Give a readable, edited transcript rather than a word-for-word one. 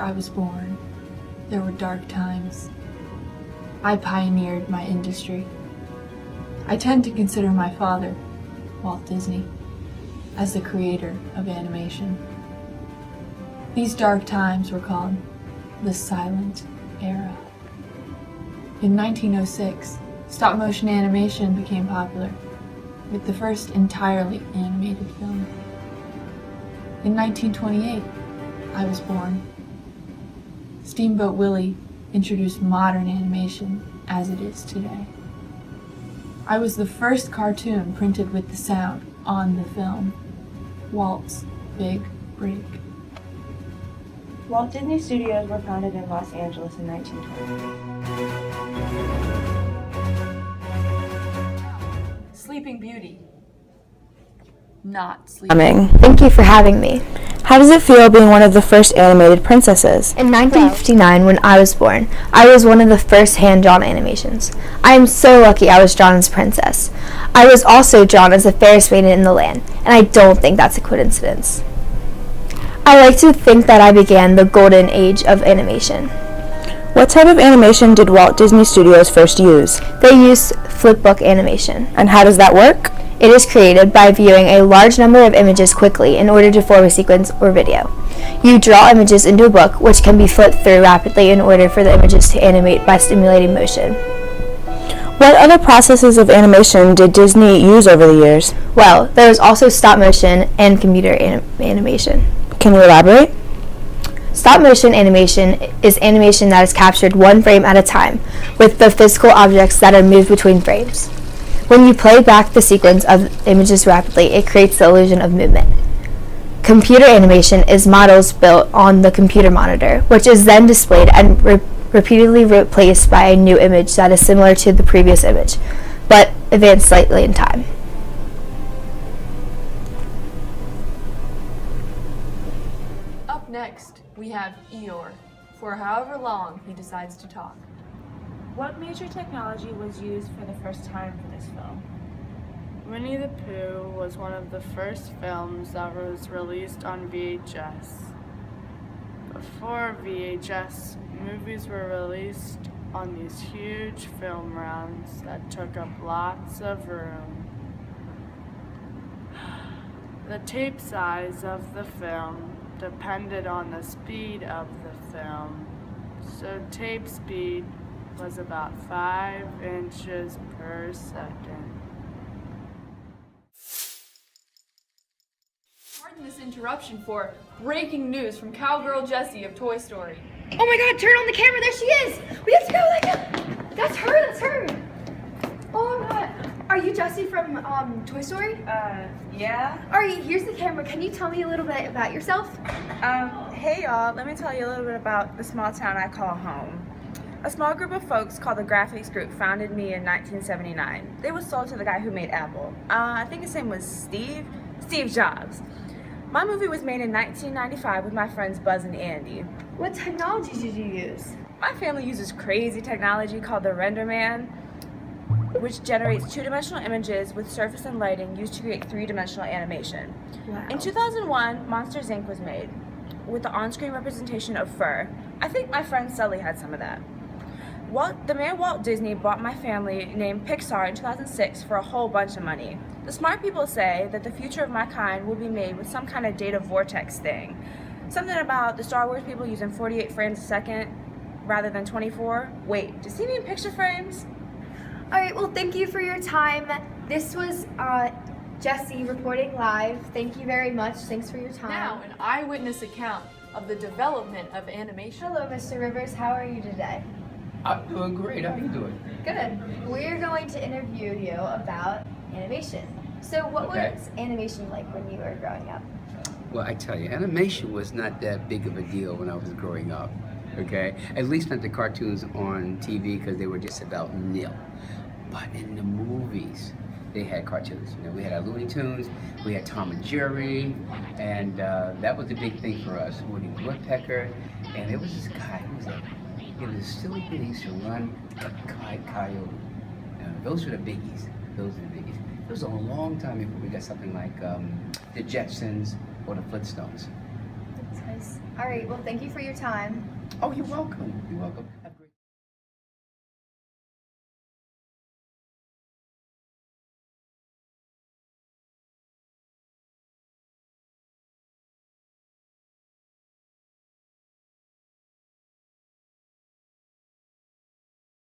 I was born, there were dark times. I pioneered my industry. I tend to consider my father, Walt Disney, as the creator of animation. These dark times were called the Silent Era. In 1906, stop-motion animation became popular, with the first entirely animated film. In 1928, I was born. Steamboat Willie introduced modern animation as it is today. I was the first cartoon printed with the sound on the film, Walt's Big Break. Walt Disney Studios were founded in Los Angeles in 1920. Sleeping Beauty. Not sleeping. Thank you for having me. How does it feel being one of the first animated princesses? In 1959, when I was born, I was one of the first hand-drawn animations. I am so lucky I was drawn as a princess. I was also drawn as the fairest maiden in the land, and I don't think that's a coincidence. I like to think that I began the golden age of animation. What type of animation did Walt Disney Studios first use? They used flipbook animation. And how does that work? It is created by viewing a large number of images quickly in order to form a sequence or video. You draw images into a book, which can be flipped through rapidly in order for the images to animate by stimulating motion. What other processes of animation did Disney use over the years? Well, there was also stop motion and computer animation. Can you elaborate? Stop motion animation is animation that is captured one frame at a time, with the physical objects that are moved between frames. When you play back the sequence of images rapidly, it creates the illusion of movement. Computer animation is models built on the computer monitor, which is then displayed and repeatedly replaced by a new image that is similar to the previous image, but advanced slightly in time. Up next, we have Eeyore, for however long he decides to talk. What major technology was used for the first time for this film? Winnie the Pooh was one of the first films that was released on VHS. Before VHS, movies were released on these huge film rounds that took up lots of room. The tape size of the film depended on the speed of the film, so tape speed was about 5 inches per second. Pardon this interruption for breaking news from Cowgirl Jessie of Toy Story. Oh my god, turn on the camera, there she is! We have to go, that's her! Oh my god. Are you Jessie from Toy Story? Yeah. Alright, here's the camera. Can you tell me a little bit about yourself? Hey y'all, let me tell you a little bit about the small town I call home. A small group of folks called the Graphics Group founded me in 1979. They were sold to the guy who made Apple. I think his name was Steve Jobs. My movie was made in 1995 with my friends Buzz and Andy. What technology did you use? My family uses crazy technology called the Render Man, which generates two-dimensional images with surface and lighting used to create three-dimensional animation. Wow. In 2001, Monsters Inc. was made with the on-screen representation of fur. I think my friend Sully had some of that. The man Walt Disney bought my family name Pixar in 2006 for a whole bunch of money. The smart people say that the future of my kind will be made with some kind of data vortex thing. Something about the Star Wars people using 48 frames a second rather than 24. Wait, does he mean picture frames? Alright, well thank you for your time. This was Jessie reporting live. Thank you very much. Thanks for your time. Now, an eyewitness account of the development of animation. Hello, Mr. Rivers. How are you today? I'm doing great. How are you doing? Good. We're going to interview you about animation. So what was animation like when you were growing up? Well, I tell you, animation was not that big of a deal when I was growing up, okay? At least not the cartoons on TV because they were just about nil. But in the movies, they had cartoons. You know, we had our Looney Tunes, we had Tom and Jerry, and that was the big thing for us. Woody Woodpecker, and there was this guy who was like, it was a silly kid. He used to run a coyote. Those were the biggies. Those are the biggies. It was a long time before we got something like the Jetsons or the Flintstones. That's Nice. All right. Well, thank you for your time. Oh, you're welcome. You're welcome.